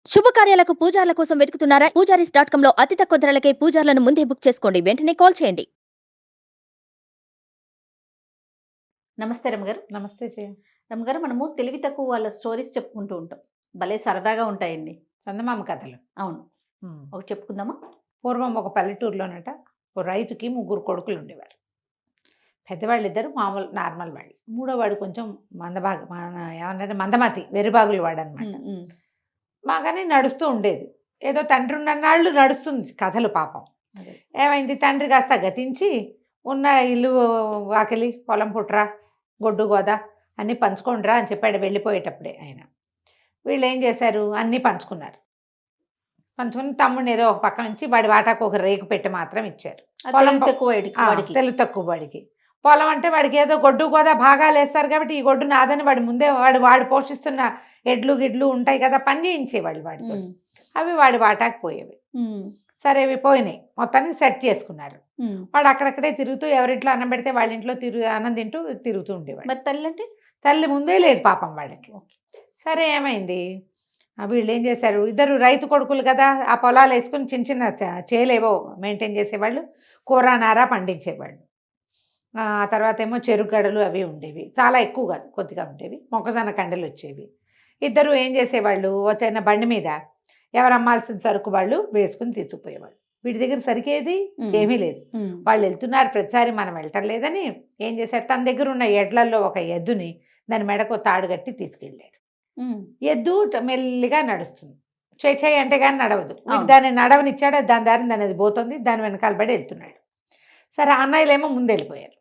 శుభకార్యాలకు పూజార్ల కోసం వెతుకుతున్నారా? పూజారీస్.com లో అతి తక్కువ ధరలకే పూజార్లను ముందే బుక్ చేసుకోండి. వెంటనే కాల్ చేయండి. నమస్తే రమ్మగారు. నమస్తే జయ. రమ్మగారు, మనము తెలివి తక్కువ వాళ్ళ స్టోరీస్ చెప్పుకుంటూ ఉంటాం. భలే సరదాగా ఉంటాయండి. చందమామ కథలు. అవును. ఒకటి చెప్పుకుందామా? పూర్వం ఒక పల్లెటూరులోనట ఓ రైతుకి 3 కొడుకులు ఉండేవారు. పెద్దవాళ్ళు ఇద్దరు మామూలు నార్మల్ వాళ్ళు. మూడో వాడు కొంచెం ఏమంటే మందమతి, వెర్రిబాగులు వాడనమాట. బాగానే నడుస్తూ ఉండేది. ఏదో తండ్రి ఉన్నన్నాళ్ళు నడుస్తుంది కథలు పాపం. ఏమైంది, తండ్రి కాస్త గతించి ఉన్న ఇల్లు వాకిలి పొలం పుట్రా గొడ్డు గోద అన్నీ పంచుకోండిరా అని చెప్పాడు వెళ్ళిపోయేటప్పుడే ఆయన. వీళ్ళు ఏం చేశారు, అన్నీ పంచుకున్నారు. పంచుకుని తమ్ముడిని ఏదో ఒక పక్క నుంచి వాడి వాటాకు ఒక రేకు పెట్టి మాత్రం ఇచ్చారు. తెలుగు తక్కువ వాడికి. పొలం అంటే వాడికి ఏదో గొడ్డు గోదా భాగాలు వేస్తారు కాబట్టి ఈ గొడ్డు నాదని వాడి ముందే వాడు పోషిస్తున్న ఎడ్లు గిడ్లు ఉంటాయి కదా, పని చేయించేవాళ్ళు వాడితో. అవి వాడి వాటాకు పోయేవి. సరే అవి పోయినాయి, మొత్తానికి సెట్ చేసుకున్నారు. వాడు అక్కడక్కడే తిరుగుతూ ఎవరింట్లో అన్నం పెడితే వాళ్ళ ఇంట్లో అన్నం తింటూ తిరుగుతూ ఉండేవాడు. మరి తల్లి అంటే తల్లి ముందే లేదు పాపం వాళ్ళకి. సరే ఏమైంది, వీళ్ళు ఏం చేశారు, ఇద్దరు రైతు కొడుకులు కదా, ఆ పొలాలు వేసుకుని చిన్న చిన్న చేలేవో మెయింటైన్ చేసేవాళ్ళు, కూర నార పండించేవాళ్ళు. ఆ తర్వాత ఏమో చెరుకు గడలు అవి ఉండేవి, చాలా ఎక్కువ కాదు కొద్దిగా ఉండేవి. మొక్కజొన్న కండలు వచ్చేవి. ఇద్దరు ఏం చేసేవాళ్ళు, వచ్చిన బండి మీద ఎవరు అమ్మాల్సిన సరుకు వాళ్ళు వేసుకుని తీసుకుపోయేవాళ్ళు. వీటి దగ్గర సరికేది ఏమీ లేదు. వాళ్ళు వెళ్తున్నారు ప్రతిసారి, మనం వెళ్ళటం లేదని ఏం చేశారు, తన దగ్గర ఉన్న ఎడ్లల్లో ఒక ఎద్దుని దాని మెడకు తాడు కట్టి తీసుకెళ్ళాడు. ఎద్దు మెల్లిగా నడుస్తుంది, చేయి అంటే కానీ నడవదు. దాన్ని నడవనిచ్చాడు, దాని దారిని దాని అది పోతుంది, దాని వెనకాల పడి వెళ్తున్నాడు. సరే అన్నయ్యలేమో ముందు వెళ్ళిపోయారు.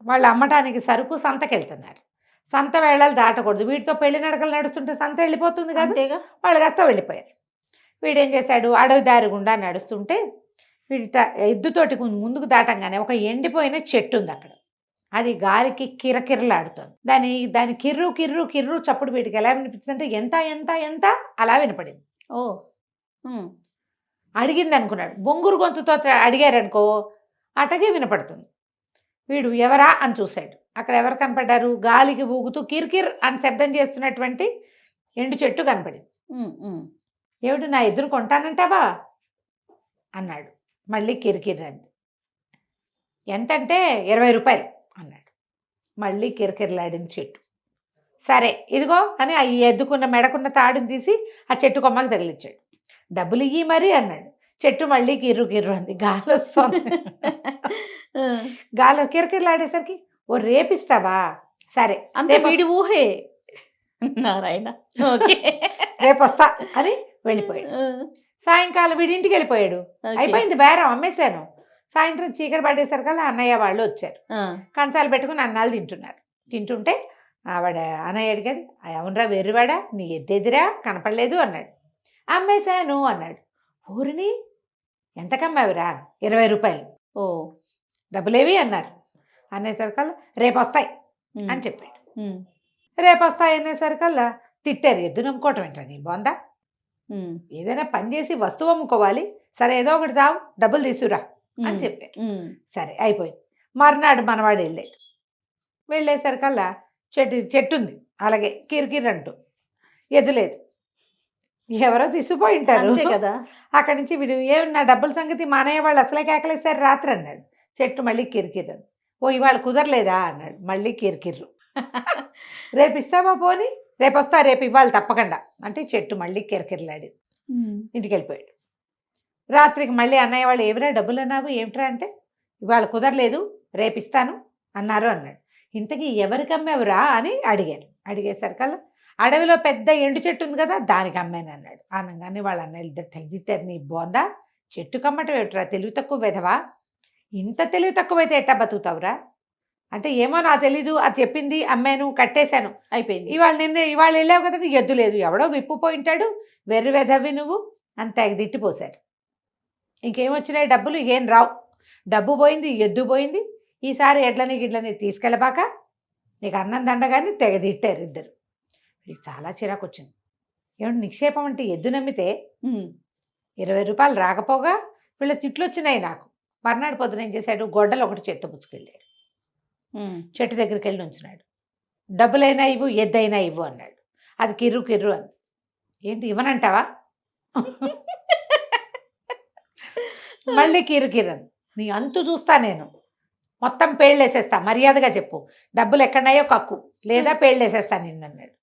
వాళ్ళు అమ్మటానికి సరుకు సంతకి వెళ్తున్నారు. సంత వేళలు దాటకూడదు, వీటితో పెళ్లి నడకలు నడుస్తుంటే సంత వెళ్ళిపోతుంది కదా, వాళ్ళు కాస్త వెళ్ళిపోయారు. వీడేం చేశాడు, అడవి దారి గుండా నడుస్తుంటే ఎద్దుతోటి ముందుకు దాటంగానే ఒక ఎండిపోయిన చెట్టు ఉంది అక్కడ. అది గాలికి కిరకిరలాడుతుంది. దాని కిర్రు కిర్రు కిర్రు చప్పుడు వీటికి ఎలా వినిపిస్తుందంటే ఎంత ఎంత ఎంత అలా వినపడింది. అడిగింది అనుకున్నాడు, బొంగురు గొంతుతో అడిగారనుకో అటగే వినపడుతుంది. వీడు ఎవరా అని చూశాడు. అక్కడ ఎవరు కనపడ్డారు, గాలికి ఊగుతూ కిర్కిర్ అని శబ్దం చేస్తున్నటువంటి ఎండు చెట్టు కనపడింది. ఏమిటి, నా ఎదురు కొంటానంటావా అన్నాడు. మళ్ళీ కిరికిర్ అంది. ఎంతంటే 20 రూపాయలు అన్నాడు. మళ్ళీ కిరకిరలాడిన చెట్టు. సరే ఇదిగో అని ఆ ఎద్దుకున్న మెడకున్న తాడుని తీసి ఆ చెట్టు కొమ్మకి తగిలించాడు. డబ్బులు ఇయ్యి మరి అన్నాడు. చెట్టు మళ్ళీ కిర్రు కిర్రు అంది, గాలి వస్తుంది. గాలి కిరకిరలాడేసరికి, ఓ రేపిస్తావా, సరే అంటే వీడి ఊహే నారాయణ, రేపు వస్తా అని వెళ్ళిపోయాడు. సాయంకాలం వీడింటికి వెళ్ళిపోయాడు. అయిపోయింది బేరం, అమ్మేశాను. సాయంత్రం చీకటి పడేసరికల్లా అన్నయ్య వాళ్ళు వచ్చారు. కంచాలు పెట్టుకుని అన్నాలు తింటున్నారు. తింటుంటే ఆవిడ అన్నయ్య అడిగాడు, అవునరా వెర్రివాడా, నీ ఎద్దెదిరా కనపడలేదు అన్నాడు. అమ్మేశాను అన్నాడు. ఊరిని ఎంతకమ్మావిరా? 20 రూపాయలు. ఓ డబ్బులేవి అన్నారు. అనేసరికల్లా రేపు వస్తాయి అని చెప్పాడు. రేపు వస్తాయి అనేసరికల్లా తిట్టారు. ఎద్దు నమ్ముకోవటం ఏంటో నీ బొందా, ఏదైనా పని చేసి వస్తువు అమ్ముకోవాలి, సరే ఏదో ఒకటి చావు, డబ్బులు తీసుకురా అని చెప్పారు. సరే అయిపోయింది. మర్నాడు మనవాడు వెళ్ళేసరికల్లా చెట్టు ఉంది అలాగే కిరికిరి అంటూ, ఎద్దు లేదు. ఎవరో తీసుకుపోయి ఉంటారు కదా. అక్కడి నుంచి వీడు, ఏమి నా డబ్బుల సంగతి మానయ్య వాళ్ళు అసలే కేకలేసారు రాత్రి అన్నాడు. చెట్టు మళ్ళీ కిరికిర్రు. ఓ ఇవాళ కుదరలేదా అన్నాడు. మళ్ళీ కిరికిర్రు. రేపు ఇస్తావా పోని, రేపు వస్తా, రేపు ఇవ్వాలి తప్పకుండా అంటే చెట్టు మళ్ళీ కిరకిరలాడి ఇంటికి వెళ్ళిపోయాడు. రాత్రికి మళ్ళీ అన్నయ్య వాళ్ళు, ఏమిరా డబ్బులు అన్నావు ఏమిట్రా అంటే, ఇవాళ కుదరలేదు రేపు ఇస్తాను అన్నారు అన్నాడు. ఇంతకీ ఎవరికి అమ్మేవరా అని అడిగారు. అడిగేసరికల్లా అడవిలో పెద్ద ఎండు చెట్టు ఉంది కదా, దానికి అమ్మాను అన్నాడు. అనగానే వాళ్ళ అన్నయ్య ఇద్దరు తగ్గితారు, నీ బోందా చెట్టు కమ్మటం ఏమిట్రా, తెలివి తక్కువ వెధవా, ఇంత తెలివి తక్కువైతే ఎట్టా బతుకుతావురా అంటే, ఏమో నా తెలీదు, అది చెప్పింది అమ్మాను కట్టేశాను అయిపోయింది. ఇవాళ వెళ్ళావు కదా, ఎద్దు లేదు, ఎవడో విప్పుపోయింటాడు, వెర్రి వెధవి నువ్వు అని తెగ తిట్టిపోశారు. ఇంకేమొచ్చినాయి డబ్బులు, ఏం రావు, డబ్బు పోయింది, ఎద్దు పోయింది, ఈసారి ఎడ్లని గిడ్లని తీసుకెళ్ళబాక నీకు అన్నం దండగాని తెగ తిట్టారు ఇద్దరు. వీడికి చాలా చిరాకు వచ్చింది. ఏమంటే నిక్షేపం అంటే ఎద్దు నమ్మితే 20 రూపాయలు రాకపోగా వీళ్ళ తిట్లు వచ్చినాయి నాకు. మర్నాడు పొద్దున ఏం చేశాడు, గొడ్డలు ఒకటి చేత్తో పుచ్చుకెళ్ళాడు. చెట్టు దగ్గరికి వెళ్ళి ఉంచున్నాడు. డబ్బులైనా ఇవ్వు, ఎద్దైనా ఇవ్వు అన్నాడు. అది కిర్రు కిర్రు అంది. ఏంటి ఇవ్వనంటావా మళ్ళీ కిరికిరన్ నీ అంతు చూస్తా నేను, మొత్తం పేళ్ళేసేస్తా, మర్యాదగా చెప్పు, డబ్బులు ఎక్కడన్నాయో కక్కు, లేదా పేళ్ళేసేస్తా నిన్ను అన్నాడు.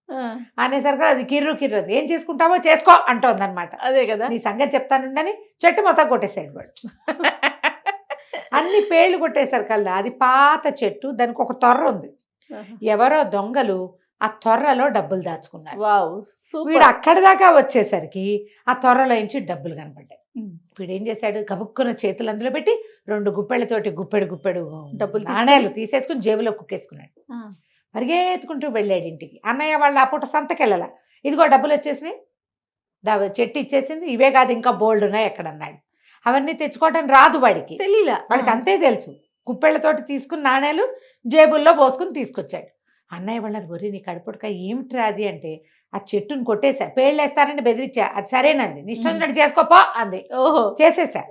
అనేసరికి అది కిర్రు కిర్రు, ఏం చేసుకుంటావో చేసుకో అంటోంది అనమాట. అదే కదా. నీ సంగతి చెప్తానుండని చెట్టు మొత్తం కొట్టేసాడు వాడు. అన్ని పేర్లు కొట్టేసరికల్లా అది పాత చెట్టు, దానికి ఒక తొర్ర ఉంది. ఎవరో దొంగలు ఆ తొర్రలో డబ్బులు దాచుకున్నారు. వావ్, వీడు అక్కడి దాకా వచ్చేసరికి ఆ తొర్రలో నుంచి డబ్బులు కనపడ్డాయి. వీడు ఏం చేశాడు, గబుక్కున చేతులు అందులో పెట్టి 2 గుప్పెళ్ళతోటి గుప్పెడు డబ్బులు నాణేలు తీసేసుకుని జేబులో కుక్కేసుకున్నాడు. పరిగెత్తుకుంటూ వెళ్ళాడు ఇంటికి. అన్నయ్య వాళ్ళు ఆ పూట సంతకెళ్ళాల, ఇదిగో డబ్బులు వచ్చేసినాయి, చెట్టు ఇచ్చేసింది, ఇవే కాదు ఇంకా బోల్డ్ ఉన్నాయి ఎక్కడన్నాడు. అవన్నీ తెచ్చుకోవటం రాదు వాడికి, తెలీలా వాడికి అంతే తెలుసు. కుప్పెళ్ళతోటి తీసుకుని నాణేలు జేబుల్లో పోసుకుని తీసుకొచ్చాడు. అన్నయ్య వాళ్ళని, ఒరి నీ కడుపుడుక ఏమిట్రా అది అంటే, ఆ చెట్టుని కొట్టేశా, పేళ్ళేస్తానని బెదిరించా, అది సరేనంది, నిష్టం ఉన్నట్టు చేసుకోపో అంది. ఓహో, చేసేసా.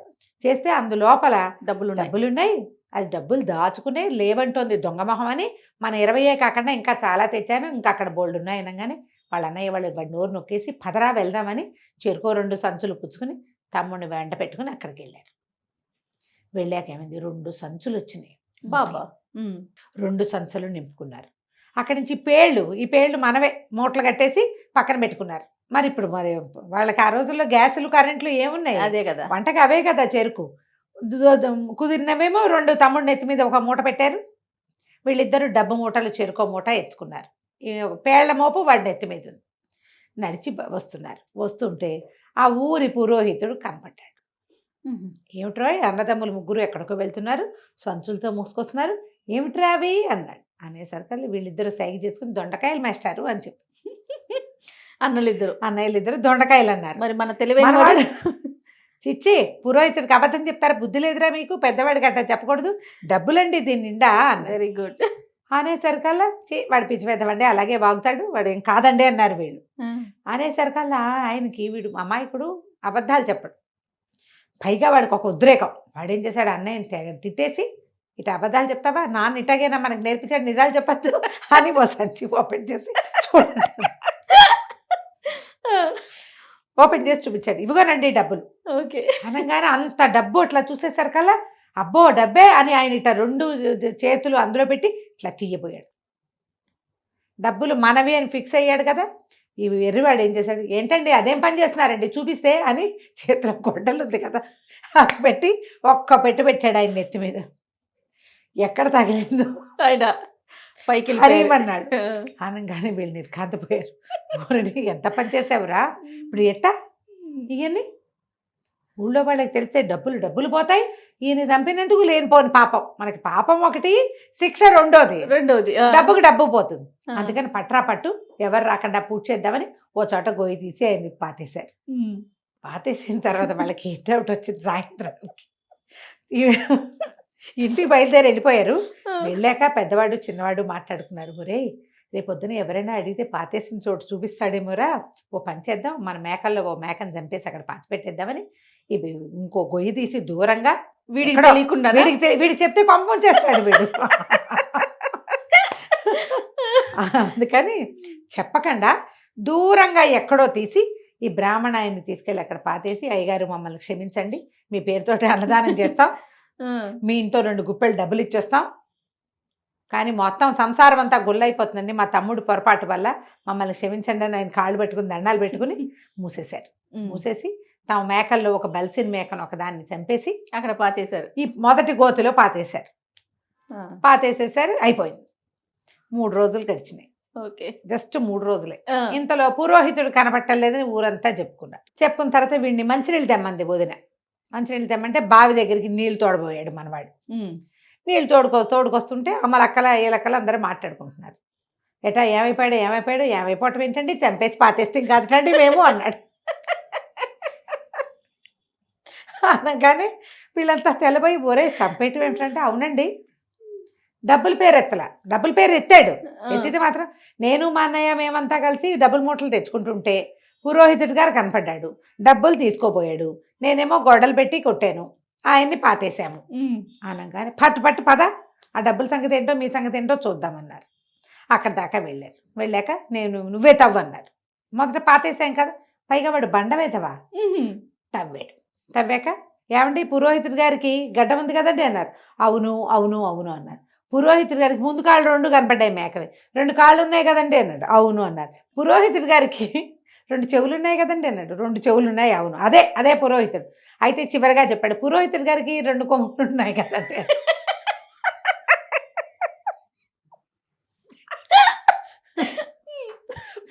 చేస్తే అందులోపల డబ్బులున్నాయి. డబ్బులున్నాయి. అది డబ్బులు దాచుకునే లేవంటోంది దొంగ మొహం అని. మన 20 కాకుండా ఇంకా చాలా తెచ్చాను, ఇంకా అక్కడ బోల్డ్ ఉన్నాయి అనగానే వాళ్ళ అన్నయ్య వాళ్ళు వాడి నోరు నొక్కేసి పదరా వెళ్దామని చెరుకో 2 సంచులు పుచ్చుకుని తమ్ముడిని వెంట పెట్టుకుని అక్కడికి వెళ్ళారు. వెళ్ళాక ఏమైంది, 2 సంచులు వచ్చినాయి. బాబా 2 సంచులు నింపుకున్నారు. అక్కడి నుంచి పేళ్ళు, ఈ పేళ్ళు మనవే మూటలు కట్టేసి పక్కన పెట్టుకున్నారు. మరి ఇప్పుడు మరి వాళ్ళకి ఆ రోజుల్లో గ్యాసులు కరెంట్లు ఏమున్నాయి, అదే కదా. వంటకి అవే కదా చెరుకు. కుదిరినవేమో 2 తమ్ముడిని ఎత్తి మీద ఒక మూట పెట్టారు. వీళ్ళిద్దరూ డబ్బు మూటలు చెరుకో మూట ఎత్తుకున్నారు. ఈ పేళ్ల మోపు వాడిని ఎత్తి మీద ఉంది. నడిచి వస్తున్నారు. వస్తుంటే ఆ ఊరి పురోహితుడు కనపడ్డాడు. ఏమిట్రా అన్నదమ్ములు ముగ్గురు ఎక్కడికో వెళ్తున్నారు, సంచులతో మూసుకొస్తున్నారు, ఏమిట్రా అవి అన్నాడు. అనేసరికి వీళ్ళిద్దరూ సైగ చేసుకుని దొండకాయలు మేస్టారు అని చెప్పి అన్నయ్యలిద్దరు దొండకాయలు అన్నారు. మరి మన తెలివైన మనవాడు చిచ్చి పురోహితుడికి అబద్ధం చెప్తారా, బుద్ధి లేదురా మీకు, పెద్దవాడికి అట్లా చెప్పకూడదు, డబ్బులండి దీని నిండా అన్నారు. వెరీ గుడ్ అనేసరికల్లా వాడు పిచ్చి పెద్దవండి అలాగే వాగుతాడు, వాడు ఏం కాదండి అన్నారు వీళ్ళు. అనేసరికల్లా ఆయనకి వీడు అమాయకుడు అబద్ధాలు చెప్పడు, పైగా వాడికి ఒక ఉద్రేకం. వాడేం చేశాడు, అన్నయ్యని తిట్టేసి, ఇటు అబద్ధాలు చెప్తావా, నాన్న ఇటాగైనా మనకు నేర్పించాడు, నిజాలు చెప్పద్దు అని ఓ సంచి ఓపెన్ చేసి చూడండి, ఓపెన్ చేసి చూపించాడు, ఇవిగోనండి డబ్బులు. ఓకే అనగానే అంత డబ్బు అట్లా చూసేసరికల్లా అబ్బో డబ్బే అని ఆయన ఇట్లా 2 చేతులు అందులో పెట్టి ఇట్లా తీయబోయాడు. డబ్బులు మనవి అని ఫిక్స్ అయ్యాడు కదా. ఇవి ఎర్రివాడు ఏం చేశాడు, ఏంటండి అదేం పని చేస్తున్నారండి చూపిస్తే అని చేతిలో గొడ్డలు ఉంది కదా అది పెట్టి ఒక్క పెట్టాడు ఆయన నెత్తి మీద. ఎక్కడ తగిలిందో ఆయన పైకి హరీమన్నాడు. అనగానే వీళ్ళు నిర్కాంతపోయారు. ఎంత పని చేసావురా, ఇప్పుడు ఎట్టా ఇవన్నీ ఊళ్ళో వాళ్ళకి తెలిస్తే డబ్బులు పోతాయి, ఈయన చంపినందుకు లేనిపోని పాపం, మనకి పాపం ఒకటి, శిక్ష రెండోది డబ్బుకి డబ్బు పోతుంది. అందుకని పట్రా పట్టు ఎవరు రాకుండా పూజ చేద్దామని ఓ చోట గొయ్యి తీసి ఆయన పాతేశారు. పాతేసిన తర్వాత వాళ్ళకి ఏ డౌట్ వచ్చింది, సాయంత్రానికి ఇంటికి బయలుదేరి వెళ్ళిపోయారు. వెళ్ళాక పెద్దవాడు చిన్నవాడు మాట్లాడుకున్నారు, ఒరే రేపొద్దున ఎవరైనా అడిగితే పాతేసిన చోటు చూపిస్తాడేమోరా, ఓ పని చేద్దాం, మన మేకల్లో ఓ మేకను చంపేసి అక్కడ పాతి పెట్టేద్దామని ఇవి ఇంకో గొయ్యి తీసి దూరంగా, వీడికి తెలియకుండా, వీడికి చెప్తే పంపం చేస్తాడు వీడు, అందుకని చెప్పకుండా దూరంగా ఎక్కడో తీసి ఈ బ్రాహ్మణాయన్ని తీసుకెళ్ళి అక్కడ పాతేసి, అయ్యగారు మమ్మల్ని క్షమించండి, మీ పేరుతోటి అన్నదానం చేస్తాం, మీ ఇంట్లో 2 గుప్పెలు డబ్బులు ఇచ్చేస్తాం, కానీ మొత్తం సంసారం అంతా గుల్లైపోతుందండి మా తమ్ముడు పొరపాటు వల్ల, మమ్మల్ని క్షమించండి అని ఆయన కాళ్ళు పెట్టుకుని దండాలు పెట్టుకుని మూసేశారు. మూసేసి తమ మేకల్లో ఒక బలిసిన మేకను ఒకదాన్ని చంపేసి అక్కడ పాతేశారు. ఈ మొదటి గోతిలో పాతేశారు. పాతేసేసారు, అయిపోయింది. 3 రోజులు గడిచినాయి. ఓకే, జస్ట్ 3 రోజులే. ఇంతలో పురోహితుడు కనపట్టలేదని ఊరంతా చెప్పుకున్నారు. చెప్పుకున్న తర్వాత వీడిని మంచినీళ్ళు తెమ్మంది వదిన. మంచినీళ్ళు తెమ్మంటే బావి దగ్గరికి నీళ్ళు తోడబోయాడు మనవాడు. నీళ్ళు తోడుకొస్తుంటే అమ్మలక్కల అయ్యలక్కల అందరూ మాట్లాడుకుంటున్నారు, ఎటా ఏమైపోవటం ఏంటండి, చంపేసి పాతేస్తే కాదండి మేము అన్నాడు. అనగానే వీళ్ళంతా తెల్లబోయి, ఒరే చంపేయటం ఏంటంటే, అవునండి డబ్బుల పేరు ఎత్తాడు. ఎత్తితే మాత్రం నేను మా అన్నయ్య మేమంతా కలిసి డబ్బుల మూటలు తెచ్చుకుంటుంటే పురోహితుడి గారు కనపడ్డాడు, డబ్బులు తీసుకోబోయాడు, నేనేమో గొడ్డలు పెట్టి కొట్టాను, ఆయన్ని పాతేశాము అనగానే పట్టు పద, ఆ డబ్బుల సంగతి ఏంటో మీ సంగతి ఏంటో చూద్దామన్నారు. అక్కడ దాకా వెళ్ళారు. వెళ్ళాక నువ్వే తవ్వన్నారు. మొదట పాతేసాం కదా, పైగా వాడు బండవేతవా తవ్వాడు. తవ్వాక ఏమండి పురోహితుడి గారికి గడ్డం ఉంది కదండి అన్నారు. అవును అవును అవును అన్నారు. పురోహితుడి గారికి ముందు కాళ్ళు 2 కనపడ్డాయి మేకవి. 2 కాళ్ళు ఉన్నాయి కదండి అన్నాడు. అవును అన్నారు. పురోహితుడి గారికి 2 చెవులు ఉన్నాయి కదండి అన్నాడు. 2 చెవులు ఉన్నాయి. అవును. అదే అదే పురోహితుడు. అయితే చివరిగా చెప్పాడు పురోహితుడి గారికి 2 కొమ్ములు ఉన్నాయి కదండి.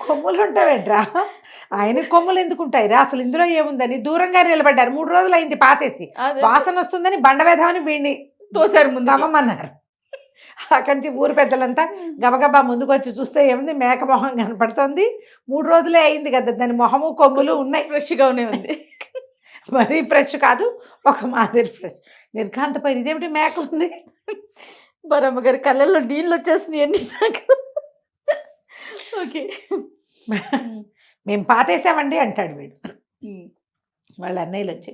కొమ్ములు ఉంటావేంట్రా, ఆయన కొమ్ములు ఎందుకు ఉంటాయిరా, అసలు ఇందులో ఏముందని దూరంగా నిలబడ్డారు. 3 రోజులు అయింది పాతేసి. వాసన వస్తుందని బండవేధమని వీడిని తోసారు ముందు నవ్వమన్నారు. అక్కడి నుంచి ఊరు పెద్దలంతా గబగబా ముందుకు వచ్చి చూస్తే ఏముంది, మేక మొహం కనపడుతుంది. 3 రోజులే అయింది కదా, దాని మొహము కొమ్ములు ఉన్నాయి. ఫ్రెష్ గానే ఉంది. మరీ ఫ్రెష్ కాదు, ఒక మాదిరి ఫ్రెష్. నిర్ఘాంతపోయింది, ఇదేమిటి మేక ఉంది. బరమ్మ గారి కళ్ళల్లో నీళ్ళు వచ్చేసినాయండి నాకు. ఓకే. మేము పాతేసామండి అంటాడు వీడు. వాళ్ళ అన్నయ్యలు వచ్చి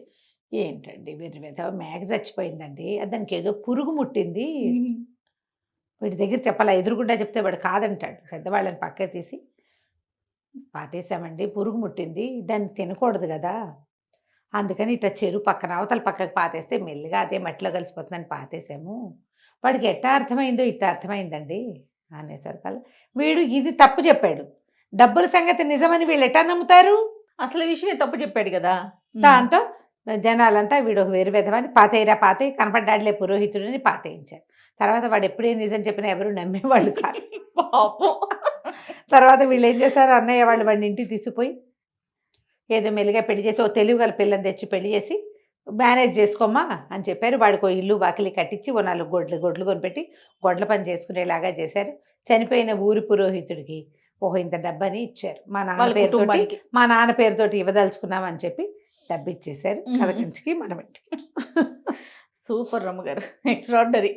ఏంటండి వీరి మీద మేక చచ్చిపోయిందండి, దానికి ఏదో పురుగు ముట్టింది. వీడి దగ్గర చెప్పాలా, ఎదురుగుండా చెప్తే వాడు కాదంటాడు. పెద్దవాళ్ళని పక్క తీసి పాతేసామండి, పురుగు ముట్టింది, దాన్ని తినకూడదు కదా, అందుకని ఇట్లా చెరువు పక్కన అవతల పక్కకు పాతేస్తే మెల్లిగా అదే మట్టిలో కలిసిపోతుందని పాతేసాము. వాడికి ఎట్టా అర్థమైందో ఇట్లా అర్థమైందండి అనేసరికల్లా వీడు ఇది తప్పు చెప్పాడు. డబ్బుల సంగతి నిజమని వీళ్ళు ఎట్టా నమ్ముతారు? అసలు విషయమే తప్పు చెప్పాడు కదా. దాంతో జనాలంతా వీడు ఒక వేరు విధమని పాతేయరా పాతే కనపడ్డాడులే పురోహితుడిని పాతేయించారు. తర్వాత వాడు ఎప్పుడే నిజం చెప్పినా ఎవరు నమ్మేవాళ్ళు కాదు. పాపం. తర్వాత వీళ్ళు ఏం చేశారు, అన్నయ్య వాళ్ళు వాడిని ఇంటికి తీసుకుపోయి ఏదో మెల్లిగా పెళ్లి చేసి, ఓ తెలివి గల పిల్లని తెచ్చి పెళ్లి చేసి మేనేజ్ చేసుకోమ్మా అని చెప్పారు. వాడికి ఓ ఇల్లు వాకిలి కట్టించి ఓ 4 గొడ్లు కొనిపెట్టి గొడ్ల పని చేసుకునేలాగా చేశారు. చనిపోయిన ఊరి పురోహితుడికి ఓహో ఇంత డబ్బని ఇచ్చారు. మా నాన్న పేరుతోటి ఇవ్వదలుచుకున్నామని చెప్పి డబ్బు ఇచ్చేశారు. కథ కంచికి మనం ఇంటికి. సూపర్ రమ్మగారు, ఎక్స్ట్రాడినరీ.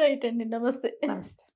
రైట్ అండి, నమస్తే. నమస్తే.